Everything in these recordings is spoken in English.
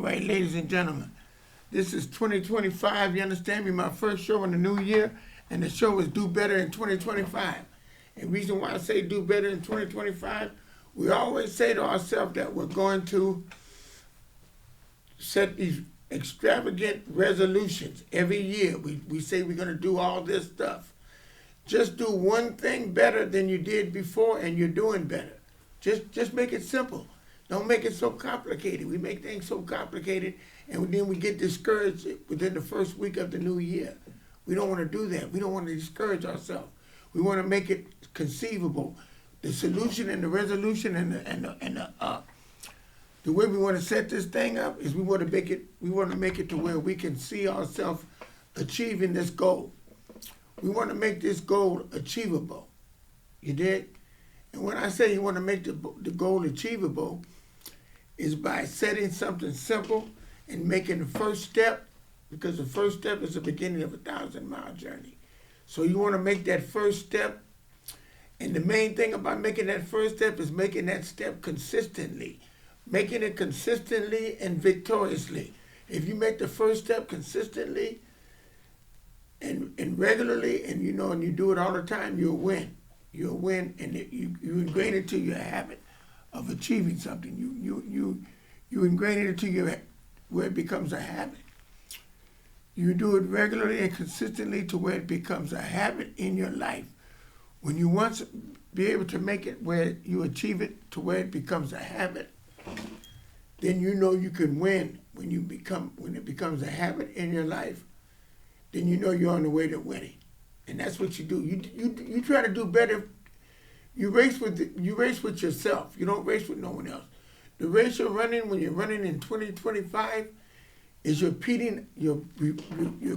right, ladies and gentlemen, this is 2025. You understand me? My first show in the new year, and the show is Do Better in 2025. And reason why I say do better in 2025, we always say to ourselves that we're going to set these extravagant resolutions every year. We say we're going to do all this stuff. Just do one thing better than you did before, and you're doing better. Just make it simple. Don't make it so complicated. We make things so complicated, and then we get discouraged within the first week of the new year. We don't want to do that. We don't want to discourage ourselves. We want to make it conceivable. The solution and the resolution the way we want to set this thing up is we want to make it to where we can see ourselves achieving this goal. We want to make this goal achievable. You did? And when I say you want to make the goal achievable, is by setting something simple and making the first step, because the first step is the beginning of a 1,000-mile journey. So you want to make that first step, and the main thing about making that first step is making that step consistently, making it consistently and victoriously. If you make the first step consistently and regularly, and you do it all the time, you'll win. You'll win, and you ingrain it to your habit of achieving something. You ingrain it into where it becomes a habit. You do it regularly and consistently to where it becomes a habit in your life. When you once be able to make it where you achieve it to where it becomes a habit, then you know you can win. When it becomes a habit in your life, then you know you're on the way to winning. And that's what you do. You try to do better. You race with yourself. You don't race with no one else. The race you're running when you're running in 2025 is you're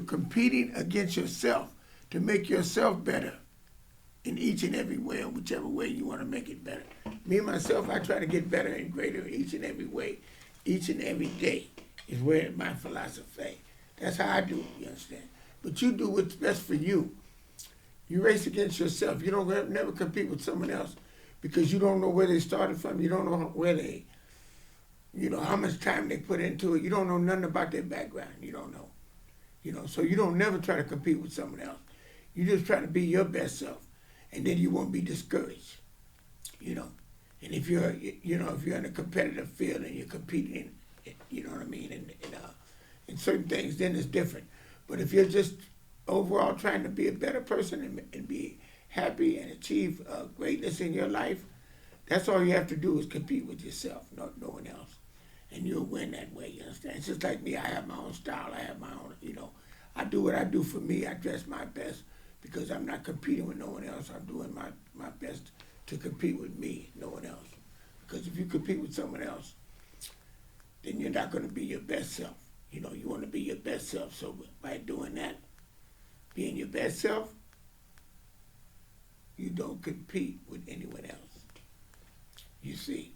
competing against yourself to make yourself better in each and every way, or whichever way you want to make it better. Me, myself, I try to get better and greater each and every way, each and every day is where my philosophy. That's how I do it, you understand? But you do what's best for you. You race against yourself. You don't never compete with someone else because you don't know where they started from. You don't know where they, how much time they put into it. You don't know nothing about their background. You don't know. So you don't never try to compete with someone else. You just try to be your best self, and then you won't be discouraged. And if you're in a competitive field and you're competing, you know what I mean, in certain things, then it's different. But if you're just overall trying to be a better person and be happy and achieve greatness in your life, that's all you have to do is compete with yourself, no one else. And you'll win that way, you understand? It's just like me. I have my own style. I have my own, I do what I do for me. I dress my best because I'm not competing with no one else. I'm doing my best to compete with me, no one else. Because if you compete with someone else, then you're not going to be your best self. You want to be your best self. So by doing that, being your best self, you don't compete with anyone else. You see?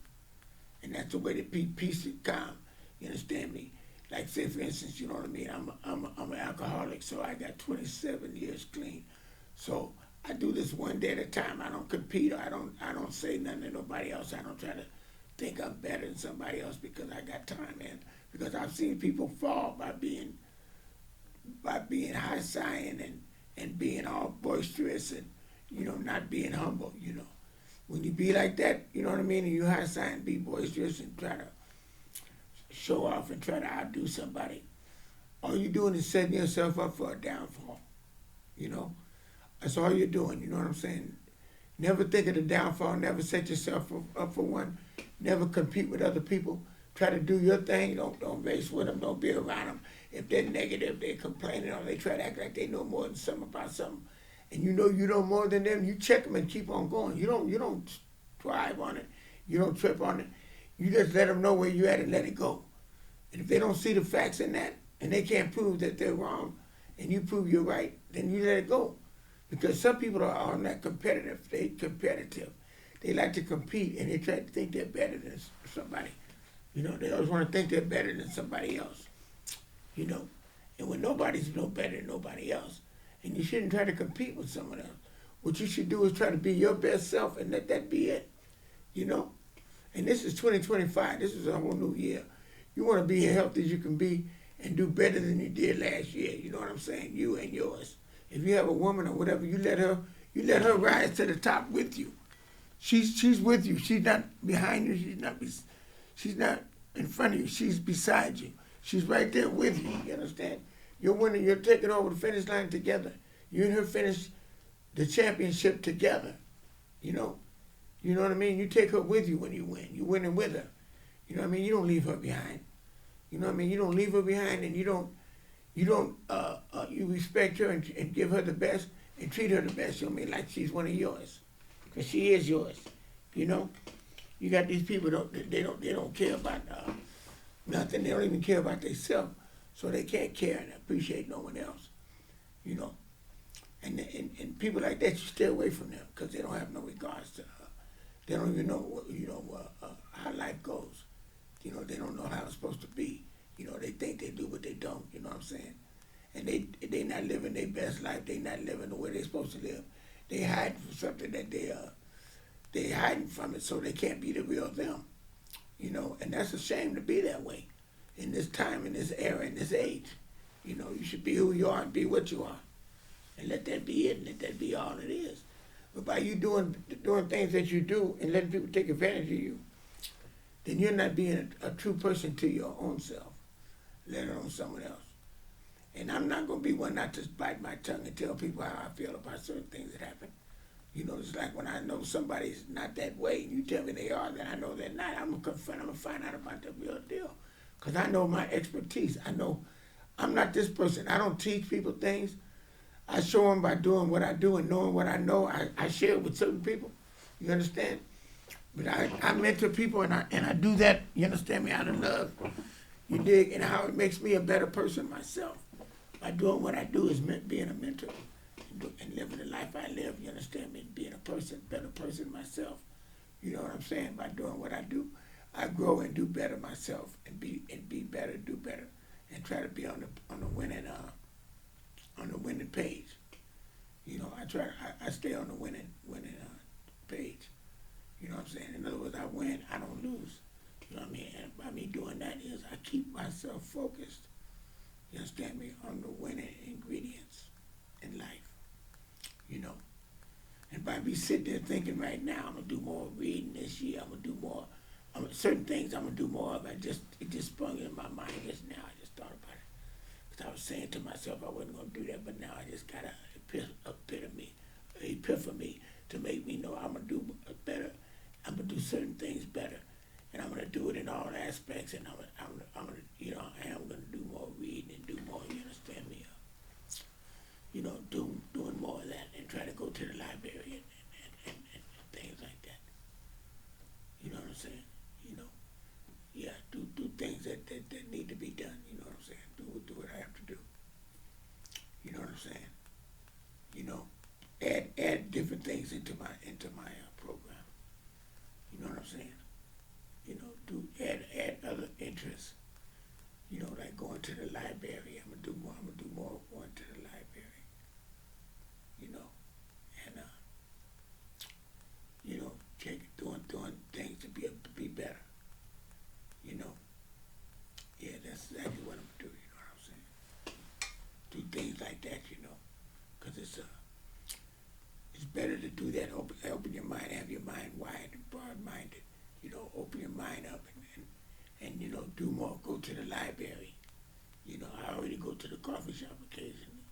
And that's the way to be peace and calm. You understand me? Like, say, for instance, you know what I mean? I'm an alcoholic, so I got 27 years clean. So I do this one day at a time. I don't compete. I don't say nothing to nobody else. I don't try to think I'm better than somebody else because I got time, man. Because I've seen people fall by being high-sign and being all boisterous and, not being humble, When you be like that, you know what I mean, and you high-sign, be boisterous and try to show off and try to outdo somebody, all you're doing is setting yourself up for a downfall, That's all you're doing, you know what I'm saying? Never think of the downfall, never set yourself up for one, never compete with other people. Try to do your thing. Don't race with them. Don't be around them. If they're negative, they're complaining, or they try to act like they know more than something about something, and you know more than them, you check them and keep on going. You don't thrive on it. You don't trip on it. You just let them know where you're at and let it go. And if they don't see the facts in that, and they can't prove that they're wrong, and you prove you're right, then you let it go. Because some people are not competitive. They're competitive. They like to compete, and they try to think they're better than somebody. They always want to think they're better than somebody else, And when nobody's no better than nobody else, and you shouldn't try to compete with someone else. What you should do is try to be your best self and let that be it, And this is 2025. This is a whole new year. You want to be as healthy as you can be and do better than you did last year. You know what I'm saying? You and yours. If you have a woman or whatever, you let her rise to the top with you. She's with you. She's not behind you. She's not in front of you. She's beside you. She's right there with you. You understand? You're winning. You're taking over the finish line together. You and her finish the championship together. You know. You know what I mean? You take her with you when you win. You're winning with her. You know what I mean? You don't leave her behind. You know what I mean? You don't leave her behind, and you respect her and give her the best and treat her the best. You know what I mean? Like she's one of yours, because she is yours. You know. You got these people they don't care about nothing. They don't even care about themselves, so they can't care and appreciate no one else. You know. And people like that, you stay away from them because they don't have no regards to. They don't even know how life goes. You know, they don't know how it's supposed to be. You know, they think they do, but they don't. You know what I'm saying? And they not living their best life. They not living the way they're supposed to live. They hiding from something that they hiding from it, so they can't be the real them. You know, and that's a shame to be that way in this time, in this era, in this age. You know, you should be who you are and be what you are, and let that be it, and let that be all it is. But by you doing things that you do and letting people take advantage of you, then you're not being a true person to your own self, let alone someone else. And I'm not going to be one not to bite my tongue and tell people how I feel about certain things that happen. You know, it's like when I know somebody's not that way and you tell me they are, then I know they're not. I'm going to confront them and find out about the real deal. Because I know my expertise. I know I'm not this person. I don't teach people things. I show them by doing what I do and knowing what I know. I share it with certain people. You understand? But I mentor people and I do that, you understand me, out of love. You dig? And how it makes me a better person myself. By doing what I do is being a mentor and living the life I live, you understand me, being a better person myself. You know what I'm saying? By doing what I do, I grow and do better myself and be better, do better, and try to be on the winning page. You know, I stay on the winning page. You know what I'm saying? In other words, I win, I don't lose. You know what I mean? And by me doing that is I keep myself focused, you understand me, on the winning ingredients in life. You know. And by me sitting there thinking right now, I'm gonna do more reading this year, I'm gonna do more certain things I'm gonna do more of. It just sprung in my mind just now. I just thought about it. Because I was saying to myself I wasn't gonna do that, but now I just got an epiphany to make me know I'm gonna do better. I'm gonna do certain things better, and I'm gonna do it in all aspects. And I'm gonna, you know, I am gonna do more reading and do more. You understand me? You know, doing more of that and try to go to the library and things like that. You know what I'm saying? You know, yeah, do things that need to be done. You know what I'm saying? Do what I have to do. You know what I'm saying? You know, add different things into my program. You know what I'm saying? You know, add other interests. You know, like going to the library. I'm gonna do more going to the library. You know, and you know, doing things to be better. You know, yeah, that's exactly what I'm gonna do. You know what I'm saying? Do things like that. You know, because it's better to do that. Open your mind, have your mind wide and broad-minded. You know, open your mind up and you know, do more. Go to the library. You know, I already go to the coffee shop occasionally,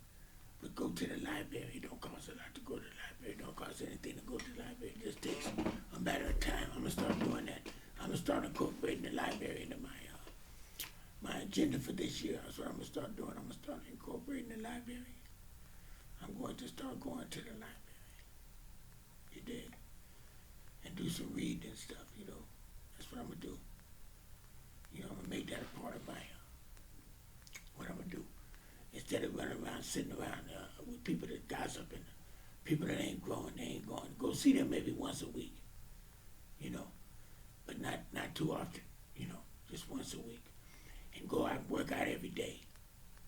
but go to the library. It don't cost a lot to go to the library. It don't cost anything to go to the library. It just takes a matter of time. I'm gonna start doing that. I'm gonna start incorporating the library into my agenda for this year. That's what I'm gonna start doing. I'm gonna start incorporating the library. I'm going to start going to the library. You dig? And do some reading and stuff, you know. That's what I'm gonna do. You know, I'm gonna make that a part of my what I'm gonna do. Instead of running around, sitting around with people that gossip and people that ain't growing, they ain't going. Go see them maybe once a week, you know, but not too often, you know, just once a week. And go out and work out every day.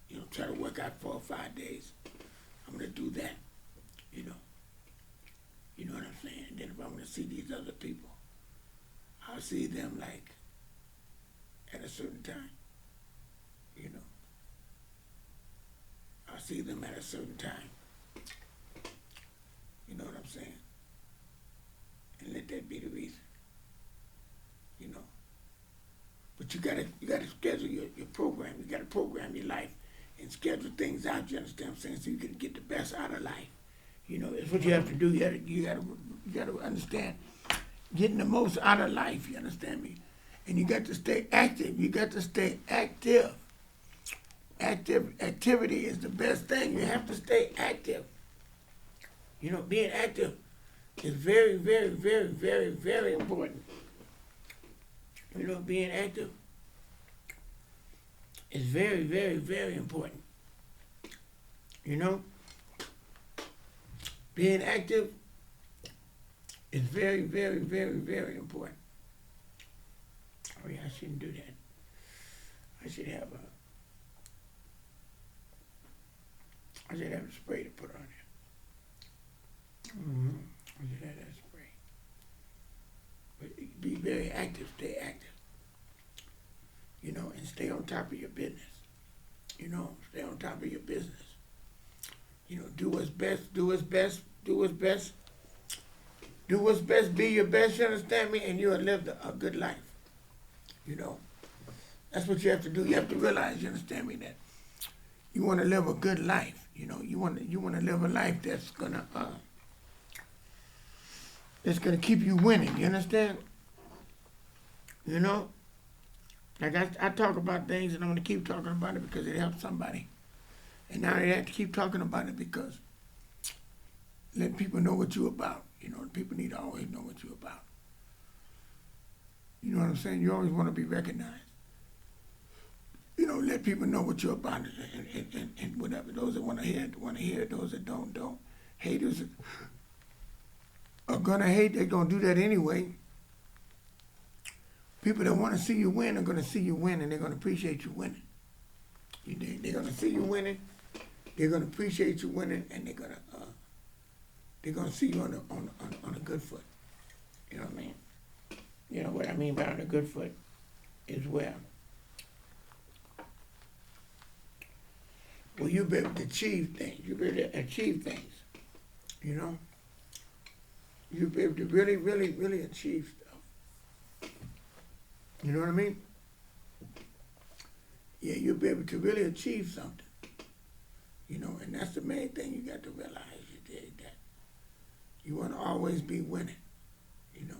You know, try to work out 4 or 5 days. I'm gonna do that, you know. You know what I'm saying? And then if I'm gonna see these other people, I'll see them like at a certain time. You know, I'll see them at a certain time. You know what I'm saying? And let that be the reason. You know. But you gotta schedule your program. You gotta program your life and schedule things out, you understand what I'm saying, so you can get the best out of life. You know, it's what you have to do. You gotta understand getting the most out of life, you understand me? And you got to stay active. You got to stay active. Activity is the best thing. You have to stay active. You know, being active is very, very, very, very, very important. You know, being active is very, very, very important. You know, being active is very, very, very, very important. Oh yeah, I shouldn't do that. I should have a spray to put on it. I should have that spray. But be very active, stay active. You know, and stay on top of your business. You know, stay on top of your business. You know, do what's best, do what's best, do what's best. Do what's best, be your best, you understand me? And you'll live a good life. You know, that's what you have to do. You have to realize, you understand me, that you want to live a good life. You know, you want to live a life that's gonna keep you winning. You understand? You know, like I talk about things, and I'm gonna keep talking about it because it helps somebody. And now they have to keep talking about it because let people know what you're about. You know, people need to always know what you're about. You know what I'm saying? You always want to be recognized. You know, let people know what you're about and whatever. Those that want to hear it. Those that don't. Haters are going to hate. They're going to do that anyway. People that want to see you win are going to see you win, and they're going to appreciate you winning. You dig? They're going to see you winning. They're going to appreciate you winning, and they're going to see you on a good foot. You know what I mean? You know what I mean by on a good foot is where you'll be able to achieve things. You'll be able to achieve things. You know? You'll be able to really, really, really achieve stuff. You know what I mean? Yeah, you'll be able to really achieve something. You know, and that's the main thing you got to realize, you dig, that you want to always be winning, you know.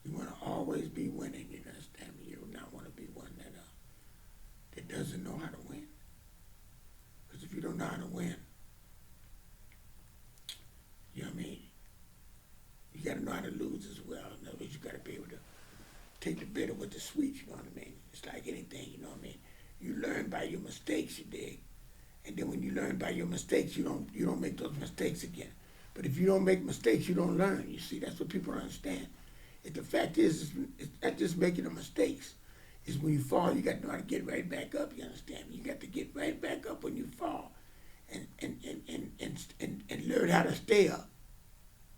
You want to always be winning, you understand me? You do not want to be one that doesn't know how to win. Because if you don't know how to win, you know what I mean? You got to know how to lose as well. In other words, you got to be able to take the bitter with the sweet, you know what I mean? It's like anything, you know what I mean? You learn by your mistakes, you dig. And then when you learn by your mistakes, you don't make those mistakes again. But if you don't make mistakes, you don't learn. You see, that's what people don't understand. If the fact is, it's not just making the mistakes. It's when you fall, you got to know how to get right back up. You understand me? You got to get right back up when you fall, and learn how to stay up.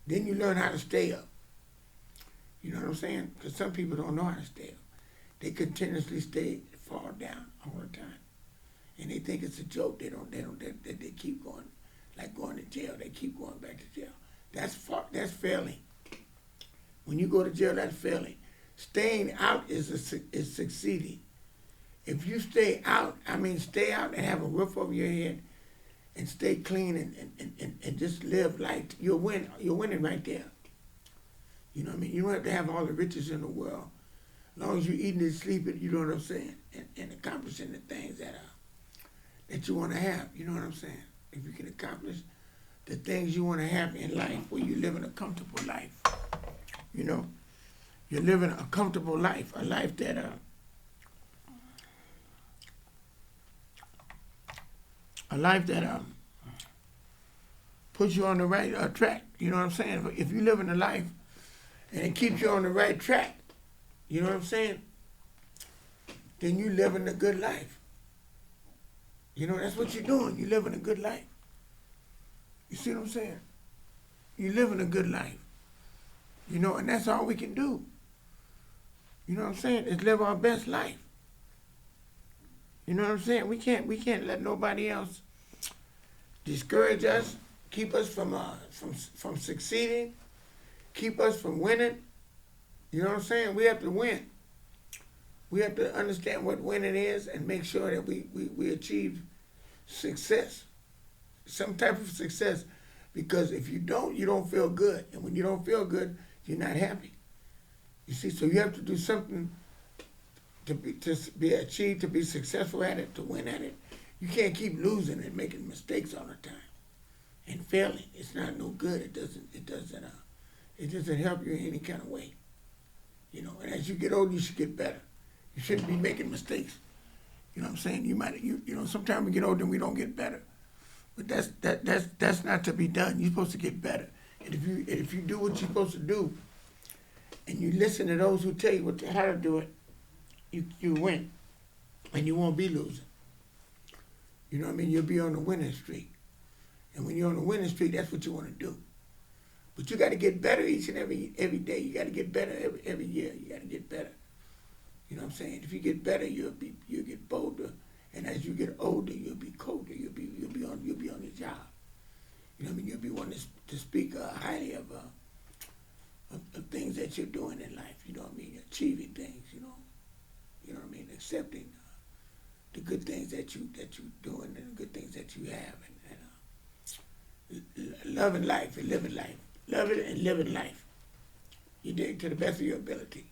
Then you learn how to stay up. You know what I'm saying? Because some people don't know how to stay up. They continuously fall down all the time. And they think it's a joke. They keep going, like going to jail. They keep going back to jail. That's failing. When you go to jail, that's failing. Staying out is succeeding. If you stay out and have a roof over your head and stay clean and just live life, you're winning right there. You know what I mean? You don't have to have all the riches in the world. As long as you're eating and sleeping, you know what I'm saying, and accomplishing the things that you want to have. You know what I'm saying? If you can accomplish the things you want to have in life, where you live in a comfortable life. You know, you're living a comfortable life, a life that puts you on the right track. You know what I'm saying? If you live in a life and it keeps you on the right track, you know what I'm saying? Then you living a good life. You know, that's what you're doing. You're living a good life. You see what I'm saying? You're living a good life. You know, and that's all we can do. You know what I'm saying? Is live our best life. You know what I'm saying? We can't let nobody else discourage us, keep us from succeeding, keep us from winning. You know what I'm saying? We have to win. We have to understand what winning is and make sure that we achieve success, some type of success. Because if you don't feel good. And when you don't feel good, you're not happy. You see, so you have to do something to be achieved, to be successful at it, to win at it. You can't keep losing and making mistakes all the time and failing. It's not no good. It doesn't help you in any kind of way. You know, and as you get older, you should get better. You shouldn't be making mistakes. You know what I'm saying? You know, sometimes we get older and we don't get better. But that's not to be done. You're supposed to get better. And if you do what you're supposed to do, and you listen to those who tell you how to do it, you win, and you won't be losing. You know what I mean? You'll be on the winning streak. And when you're on the winning streak, that's what you want to do. But you got to get better each and every day. You got to get better every year. You got to get better. You know what I'm saying? If you get better, you'll get bolder. And as you get older, you'll be colder. You'll be on your job. You know what I mean? You'll be wanting to speak highly of things that you're doing in life. You know what I mean? Achieving things. You know what I mean? Accepting the good things that you're doing and the good things that you have, and loving life and living life. Love it and living life. You dig, to the best of your ability.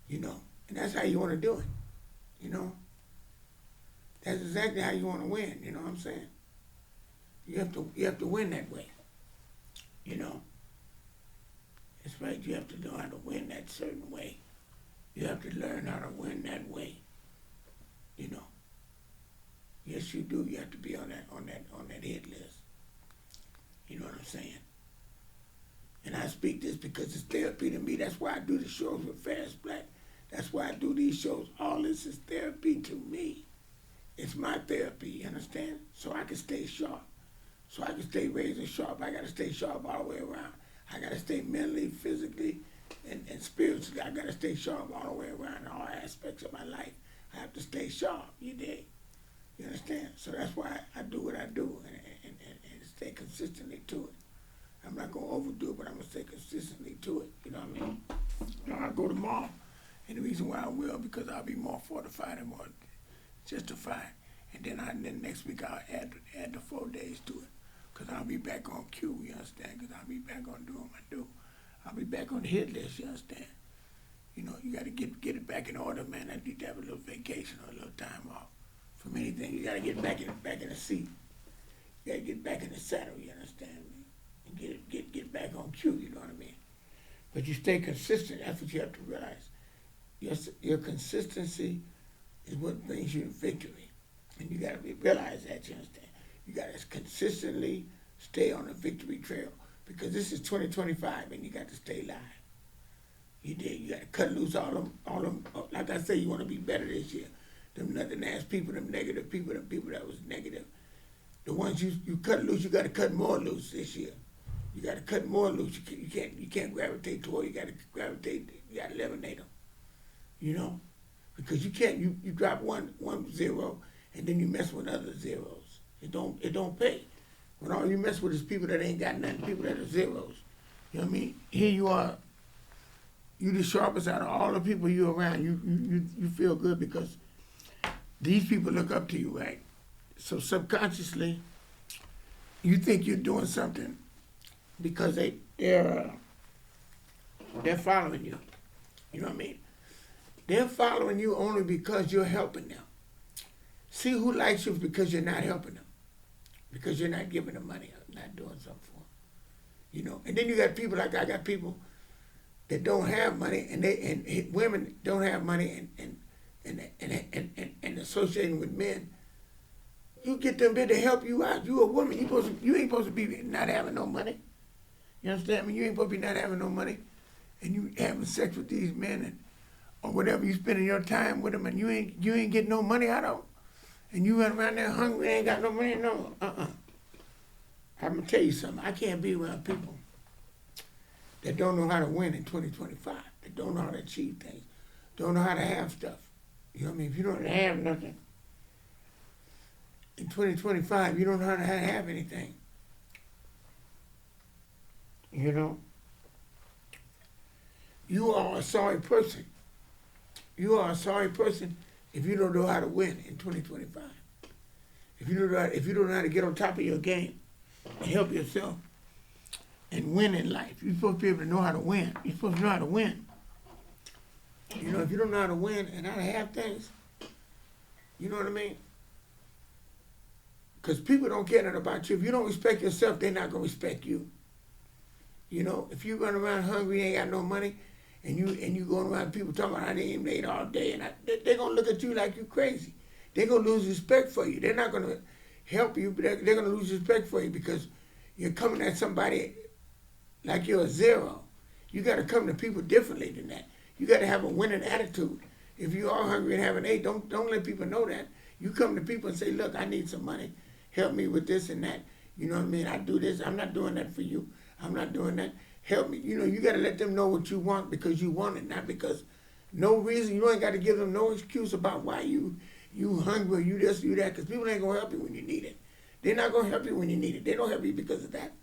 You know, and that's how you want to do it. You know, that's exactly how you want to win. You know what I'm saying? You have to win that way. You know, it's right. You have to know how to win that certain way. You have to learn how to win that way. You know. Yes, you do. You have to be on that hit list. You know what I'm saying? And I speak this because it's therapy to me. That's why I do the shows with Fast Black. That's why I do these shows. All this is therapy to me. It's my therapy, you understand? So I can stay sharp. So I can stay razor sharp. I got to stay sharp all the way around. I got to stay mentally, physically, and spiritually. I got to stay sharp all the way around in all aspects of my life. I have to stay sharp, you dig? You understand? So that's why I do what I do and stay consistently to it. I'm not going to overdo it, but I'm going to stay consistently to it. You know what I mean? You know, I'll go tomorrow. And the reason why I will, because I'll be more fortified and more justified. And then next week I'll add the 4 days to it. Because I'll be back on cue, you understand? Because I'll be back on doing what I do. I'll be back on the hit list, you understand? You know, you got to get it back in order, man. I need to have a little vacation or a little time off. From anything, you got to get back in the seat. You got to get back in the saddle, you understand me? And get back on cue, you know what I mean? But you stay consistent. That's what you have to realize. Your consistency is what brings you to victory. And you got to realize that, you understand? You got to consistently stay on the victory trail because this is 2025 and you got to stay live. You did. You got to cut loose all them. Like I say, you want to be better this year. Them nothing ass people, them negative people, them people that was negative. The ones you cut loose, you got to cut more loose this year. You got to cut more loose. You can't gravitate toward. You got to gravitate. You got to eliminate them. You know, because you can't. You drop one zero and then you mess with other zeros. It don't pay. When all you mess with is people that ain't got nothing, people that are zeros. You know what I mean? Here you are. You the sharpest out of all the people you're around. You feel good because these people look up to you, right? So subconsciously, you think you're doing something because they're following you. You know what I mean? They're following you only because you're helping them. See who likes you because you're not helping them. Because you're not giving them money or not doing something for them. You know? And then you got people like I got people that don't have money and women don't have money and associating with men. You get them there to help you out. You a woman. You ain't supposed to be not having no money. You understand me? You ain't supposed to be not having no money, and you having sex with these men or whatever. You spending your time with them, and you ain't getting no money out of them, and you run around there hungry, ain't got no money. No, I'm gonna tell you something. I can't be around people that don't know how to win in 2025. that don't know how to achieve things, don't know how to have stuff. You know what I mean? If you don't have nothing in 2025, you don't know how to have anything. You know? You are a sorry person. You are a sorry person if you don't know how to win in 2025. If you don't know how to get on top of your game and help yourself and win in life. You're supposed to be able to know how to win. You're supposed to know how to win. You know, if you don't know how to win and how to have things, you know what I mean? Because people don't care nothing about you. If you don't respect yourself, they're not going to respect you. You know, if you run around hungry, ain't got no money, and you going around people talking about how they ain't ate all day, and they're going to look at you like you crazy. They're going to lose respect for you. They're not going to help you, but they're going to lose respect for you because you're coming at somebody like you're a zero. You got to come to people differently than that. You got to have a winning attitude. If you are hungry and haven't ate, don't let people know that. You come to people and say, look, I need some money. Help me with this and that. You know what I mean? I do this. I'm not doing that for you. I'm not doing that. Help me. You know, you got to let them know what you want because you want it, not because no reason. You ain't got to give them no excuse about why you hungry, you this, you that, because people ain't going to help you when you need it. They're not going to help you when you need it. They don't help you because of that.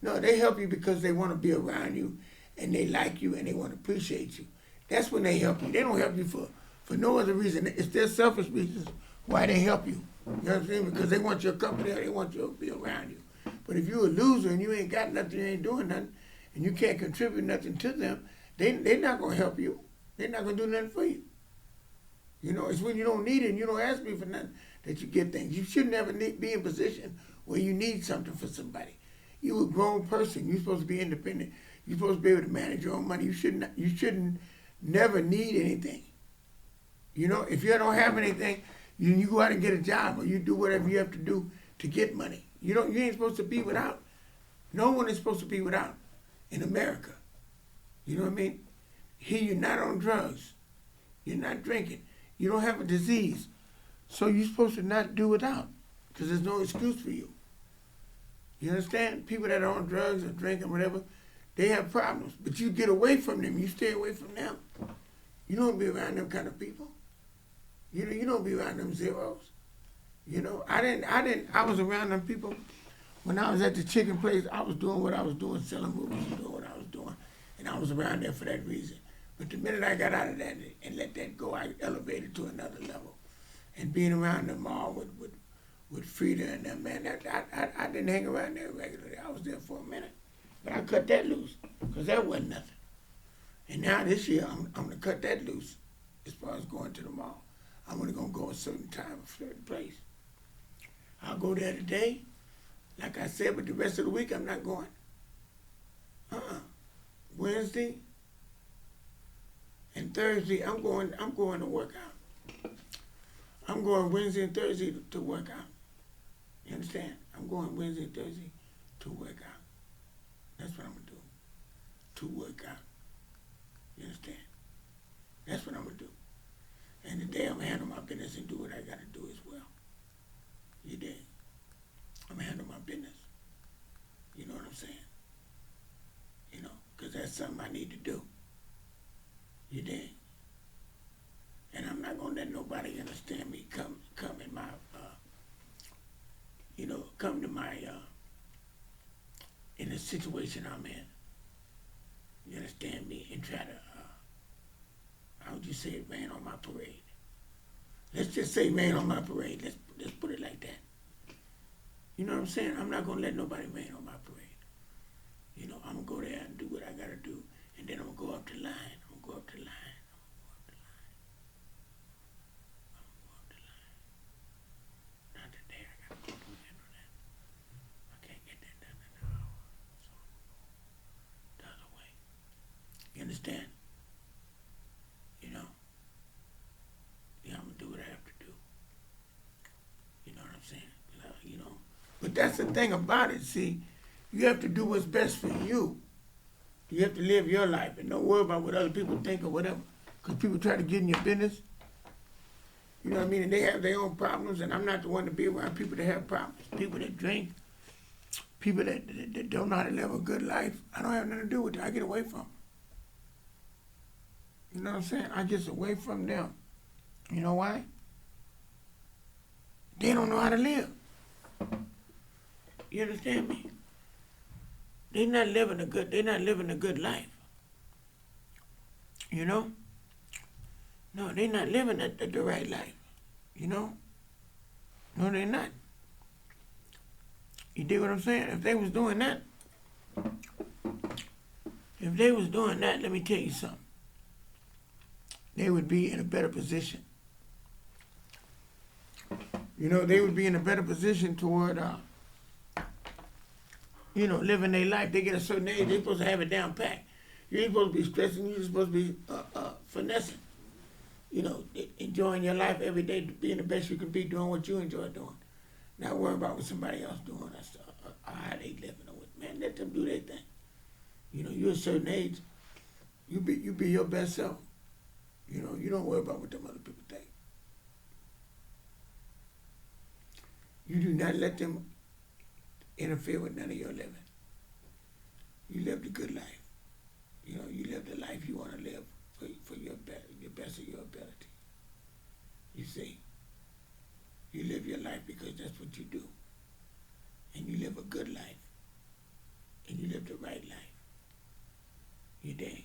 No, they help you because they want to be around you and they like you and they want to appreciate you. That's when they help you. They don't help you for no other reason. It's their selfish reasons why they help you. You know what I'm saying? Because they want your company or they want you to be around you. But if you're a loser and you ain't got nothing, you ain't doing nothing, and you can't contribute nothing to them, they're not going to help you. They're not going to do nothing for you. You know, it's when you don't need it and you don't ask me for nothing that you get things. You should never be in a position where you need something for somebody. You're a grown person. You're supposed to be independent. You're supposed to be able to manage your own money. You shouldn't never need anything. You know, if you don't have anything, you go out and get a job or you do whatever you have to do to get money. You ain't supposed to be without. No one is supposed to be without in America. You know what I mean? Here you're not on drugs. You're not drinking. You don't have a disease. So you're supposed to not do without because there's no excuse for you. You understand? People that are on drugs or drinking, whatever, they have problems. But you get away from them. You stay away from them. You don't be around them kind of people. You don't be around them zeros. You know, I was around them people when I was at the chicken place. I was doing what I was doing, selling movies and doing what I was doing. And I was around there for that reason. But the minute I got out of that and let that go, I elevated to another level. And being around them all with Frida and them, man, I didn't hang around there regularly. I was there for a minute. But I cut that loose because that wasn't nothing. And now this year, I'm going to cut that loose as far as going to the mall. I'm only going to go a certain time, a certain place. I'll go there today. Like I said, but the rest of the week, I'm not going. Wednesday and Thursday, I'm going to work out. I'm going Wednesday and Thursday to work out. You understand? I'm going Wednesday and Thursday to work out. That's what I'm going to do. To work out. You understand? That's what I'm going to do. And today I'm going to handle my business and do what I got to do as well. You dig? I'm going to handle my business. You know what I'm saying? You know, because that's something I need to do. You dig? And I'm not going to let nobody understand me come in my, come to my, in the situation I'm in. You understand me? And try to, how would you say it, rain on my parade? Let's just say rain on my parade. Let's put it like that. You know what I'm saying? I'm not going to let nobody rain on my parade. You know, I'm going to go there and do what I got to do. And then I'm going to go up the line. I'm going to go up the line. Not today. I got to go handle that. I can't get that done in an hour. So the other way. You understand? You know? Yeah, I'm going to do what I have to do. You know what I'm saying? You know? But that's the thing about it, see? You have to do what's best for you. You have to live your life and don't worry about what other people think or whatever. Because people try to get in your business. You know what I mean? And they have their own problems, and I'm not the one to be around people that have problems. People that drink, people that don't know how to live a good life. I don't have nothing to do with it. I get away from them. You know what I'm saying? I get away from them. You know why? They don't know how to live. You understand me? They're not living a good life. You know? No, they're not living the right life. You know? No, they're not. You dig what I'm saying? If they was doing that, let me tell you something. They would be in a better position. You know, they would be in a better position toward, living their life. They get a certain age, they're supposed to have it down pat. You ain't supposed to be stressing, you're supposed to be finessing. You know, enjoying your life every day, being the best you can be, doing what you enjoy doing. Not worrying about what somebody else doing or how they living. Man, let them do their thing. You know, you're a certain age, you be your best self. You know, you don't worry about what them other people think. You do not let them interfere with none of your living. You live the good life. You know, you live the life you want to live for your best of your ability. You see, you live your life because that's what you do. And you live a good life. And you live the right life. You dig?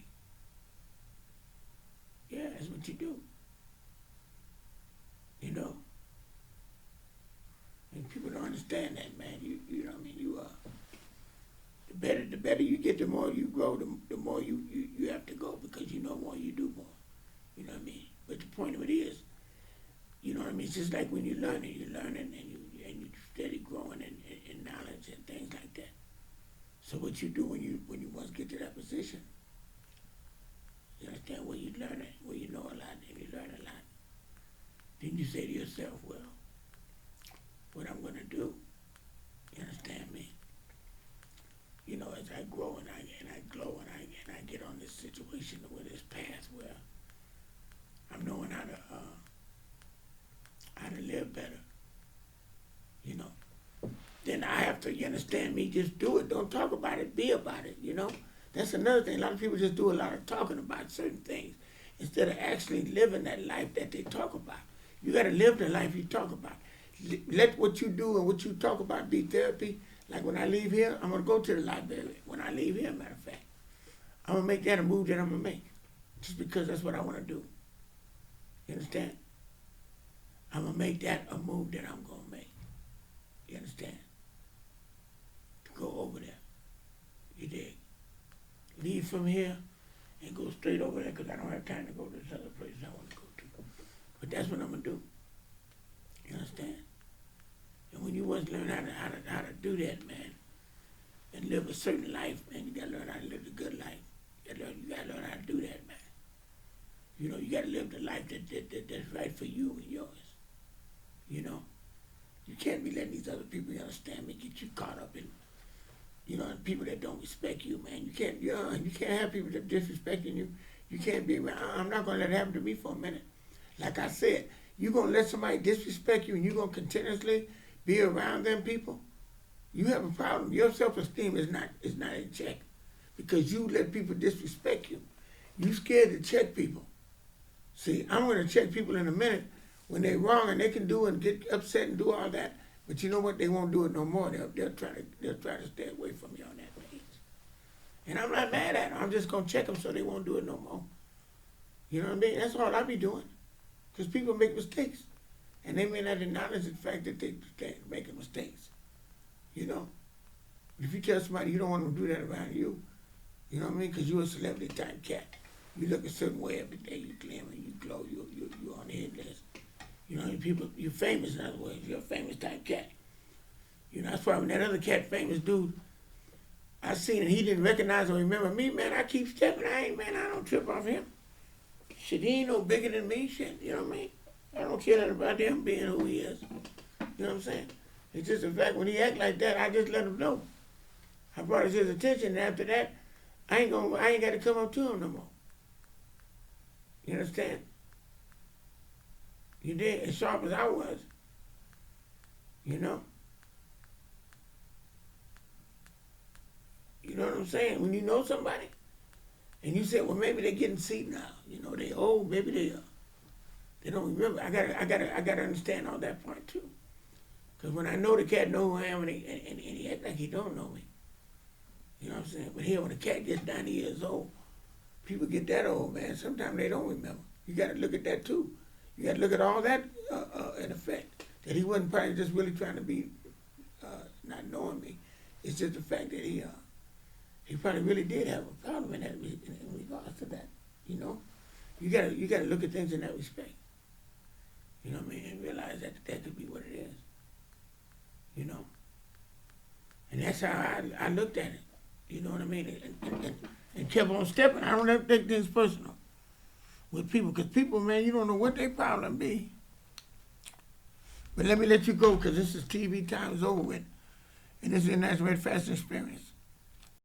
Yeah, that's what you do. You know? And people don't understand that, man. You know what I mean? The better you get, the more you grow, the more you have to go because you know more, you do more. You know what I mean? But the point of it is, you know what I mean? It's just like when you're learning and you steady growing in knowledge and things like that. So what you do when you once get to that position, you understand where you learn it, where you know a lot and you learn a lot. Then you say to yourself, well, what I'm gonna do, you understand me? You know, as I grow and I glow and I get on this situation with this path where I'm knowing how to live better. You know. Then I have to, you understand me, just do it. Don't talk about it, be about it, you know? That's another thing. A lot of people just do a lot of talking about certain things instead of actually living that life that they talk about. You gotta live the life you talk about. Let what you do and what you talk about be therapy. Like when I leave here, I'm gonna go to the library. When I leave here, matter of fact, I'm gonna make that a move that I'm gonna make. Just because that's what I wanna do. You understand? I'm gonna make that a move that I'm gonna make. You understand? To go over there. You dig? Leave from here and go straight over there because I don't have time to go to this other place I want to go to. But that's what I'm gonna do. You understand? And when you once learn how to do that, man, and live a certain life, man, you gotta learn how to live the good life. You gotta learn how to do that, man. You know, you gotta live the life that's right for you and yours. You know? You can't be letting these other people, you understand me, get you caught up in, you know, people that don't respect you, man. You can't have people that disrespecting you. You can't be around. I'm not gonna let it happen to me for a minute. Like I said, you're gonna let somebody disrespect you and you're gonna continuously be around them people, you have a problem. Your self-esteem is not in check because you let people disrespect you. You scared to check people. See, I'm gonna check people in a minute when they're wrong and they can do and get upset and do all that. But you know what? They won't do it no more. They'll try to stay away from you on that page. And I'm not mad at them. I'm just gonna check them so they won't do it no more. You know what I mean? That's all I be doing. Because people make mistakes. And they may not acknowledge the fact that they're making mistakes. You know? If you tell somebody you don't want them to do that around you, you know what I mean? Because you're a celebrity type cat. You look a certain way every day, you glimmer, you glow, you're on the hit list. You know, people, you're famous in other words, you're a famous type cat. You know, that's why when that other cat, famous dude, I seen it, he didn't recognize or remember me, man, I keep stepping, I don't trip off him. Shit, he ain't no bigger than me, shit, you know what I mean? I don't care nothing about him being who he is. You know what I'm saying? It's just the fact when he act like that, I just let him know. I brought it to his attention, and after that, I ain't got to come up to him no more. You understand? You did, as sharp as I was. You know? You know what I'm saying? When you know somebody, And you said, well, maybe they're getting senile. You know, they old. Maybe they don't remember. I gotta understand all that part too. Because when I know the cat know who I am and he act like he don't know me. You know what I'm saying? But here, when a cat gets 90 years old, people get that old, man. Sometimes they don't remember. You got to look at that too. You got to look at all that in effect. That he wasn't probably just really trying to be not knowing me. It's just the fact that he probably really did have a problem in regards to that. You know, you gotta look at things in that respect. You know what I mean? And realize that could be what it is. You know, and that's how I looked at it. You know what I mean? And kept on stepping. I don't ever take things personal with people, because people, man, you don't know what their problem be. But let me let you go, because this is TV time is over with, and this is International Red Fashion Experience.